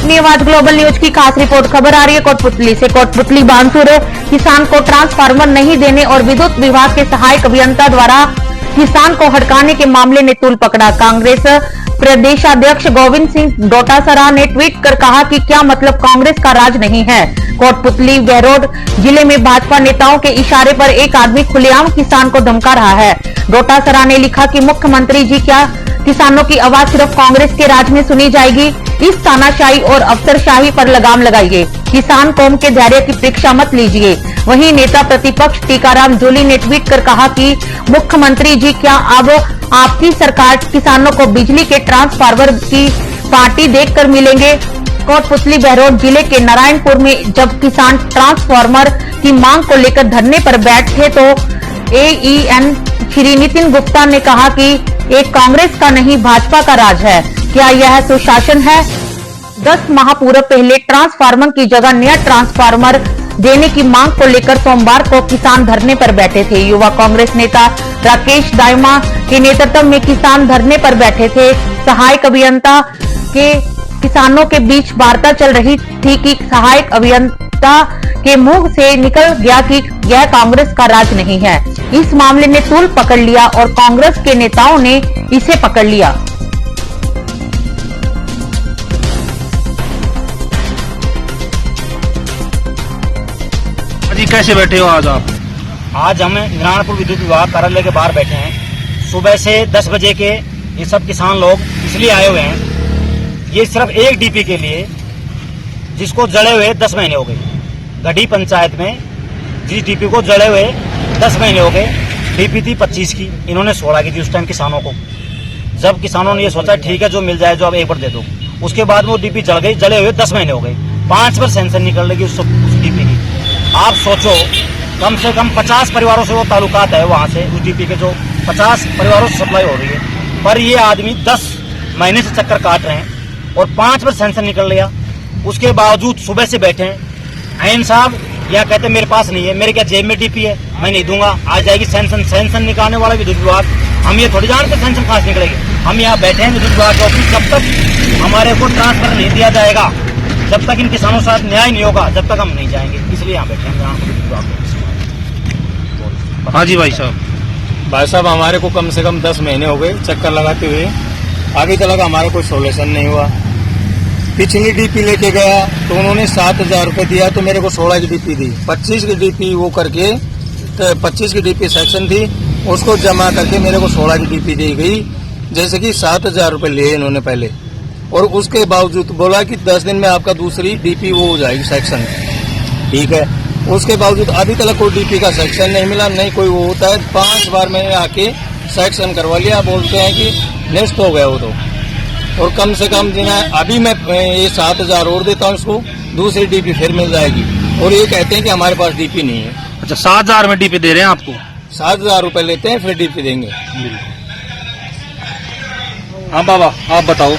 अपनी आवाज global news की खास रिपोर्ट। खबर आ रही है कोटपुतली से। कोटपुतली बानसूर किसान को ट्रांसफार्मर नहीं देने और विद्युत विभाग के सहायक अभियंता द्वारा किसान को हड़काने के मामले ने तूल पकड़ा। कांग्रेस प्रदेशाध्यक्ष गोविंद सिंह डोटासरा ने ट्वीट कर कहा कि क्या मतलब कांग्रेस का राज नहीं है। कोटपुतली बहरोड जिले में भाजपा नेताओं के इशारे पर एक आदमी खुलेआम किसान को धमका रहा है। डोटासरा ने लिखा कि मुख्यमंत्री जी, क्या किसानों की आवाज सिर्फ कांग्रेस के राज में सुनी जाएगी? इस तानाशाही और अफसरशाही पर लगाम लगाइए। किसान कौम के धैर्य की परीक्षा मत लीजिए। वहीं नेता प्रतिपक्ष टीकाराम जूली ने ट्वीट कर कहा कि मुख्यमंत्री जी, क्या अब आपकी सरकार किसानों को बिजली के ट्रांसफार्मर की पार्टी देकर मिलेंगे? कोटपुतली बहरोड जिले के नारायणपुर में जब किसान ट्रांसफार्मर की मांग को लेकर धरने पर बैठे तो एईएन श्री नितिन गुप्ता ने कहा कि एक कांग्रेस का नहीं भाजपा का राज है। क्या यह सुशासन है? 10 माह पूर्व पहले ट्रांसफार्मर की जगह नया ट्रांसफार्मर देने की मांग को लेकर सोमवार को किसान धरने पर बैठे थे। युवा कांग्रेस नेता राकेश दाइमा के नेतृत्व में किसान धरने पर बैठे थे। सहायक अभियंता के किसानों के बीच वार्ता चल रही थी कि सहायक अभियंता के मुंह से निकल गया कि यह कांग्रेस का राज नहीं है। इस मामले ने तूल पकड़ लिया और कांग्रेस के नेताओं ने इसे पकड़ लिया। जी, कैसे बैठे हो आज आप? आज हम नारायणपुर विद्युत विभाग कार्यालय के बाहर बैठे हैं। सुबह से 10 बजे के ये सब किसान लोग इसलिए आए हुए हैं, ये सिर्फ एक डीपी के लिए, जिसको जड़े हुए 10 महीने हो गए। गढ़ी पंचायत में जिस डीपी को जड़े हुए 10 महीने हो गए। डीपी थी 25 की, इन्होंने 16 की थी उस टाइम किसानों को। जब किसानों ने ये सोचा ठीक है जो मिल जाए जो अब एक बार दे दो, उसके बाद वो डीपी जड़ गई। जड़े हुए 10 महीने हो गए। 5 बार सैंक्शन निकल लगी उस डीपी की। आप सोचो, कम से कम 50 परिवारों से वो ताल्लुकात है, वहाँ से उस डीपी के जो 50 परिवारों से सप्लाई हो रही है, पर ये आदमी 10 महीने से चक्कर काट रहे हैं और 5 बार सैंक्शन निकल लिया। उसके बावजूद सुबह से बैठे हैं। आयन साहब यह कहते मेरे पास नहीं है, मेरे क्या जेब में डीपी है, मैं नहीं दूंगा। आ जाएगी सैंक्शन निकालने वाला विद्युत विभाग। हम ये थोड़ी जानते सैंक्शन कहाँ से निकलेगी। हम यहाँ बैठे हैं विद्युत विभाग के ऑफिस। जब तक हमारे को ट्रांसफर नहीं दिया जाएगा, जब तक इन किसानों के साथ न्याय नहीं होगा, जब तक हम नहीं जाएंगे। इसलिए यहाँ बैठे हैं। हाँ जी भाई साहब। भाई साहब, हमारे को कम से कम 10 महीने हो गए चक्कर लगाते हुए, अभी तक हमारा कोई सोल्यूशन नहीं हुआ। पिछली डीपी लेके गया तो उन्होंने 7,000 रुपये दिया, तो मेरे को 16 की डीपी दी। 25 की डीपी वो करके, तो 25 की डीपी सेक्शन थी, उसको जमा करके मेरे को 16 की डीपी दी गई। जैसे कि 7,000 रुपये लिए इन्होंने पहले, और उसके बावजूद बोला कि 10 दिन में आपका दूसरी डीपी वो हो जाएगी सेक्शन। ठीक है, उसके बावजूद अभी तक कोई डीपी का सेक्शन नहीं मिला, नहीं कोई वो होता है। 5 बार मैंने आके सेक्शन करवा लिया, बोलते हैं कि नेक्स्ट हो गया वो तो। और कम से कम दिन अभी मैं ये 7,000 और देता हूँ इसको, दूसरी डीपी फिर मिल जाएगी। और ये कहते हैं कि हमारे पास डीपी नहीं है। अच्छा, 7,000 में डीपी दे रहे हैं आपको? 7,000 रुपये लेते हैं, फिर डीपी देंगे। हाँ बाबा, आप बताओ।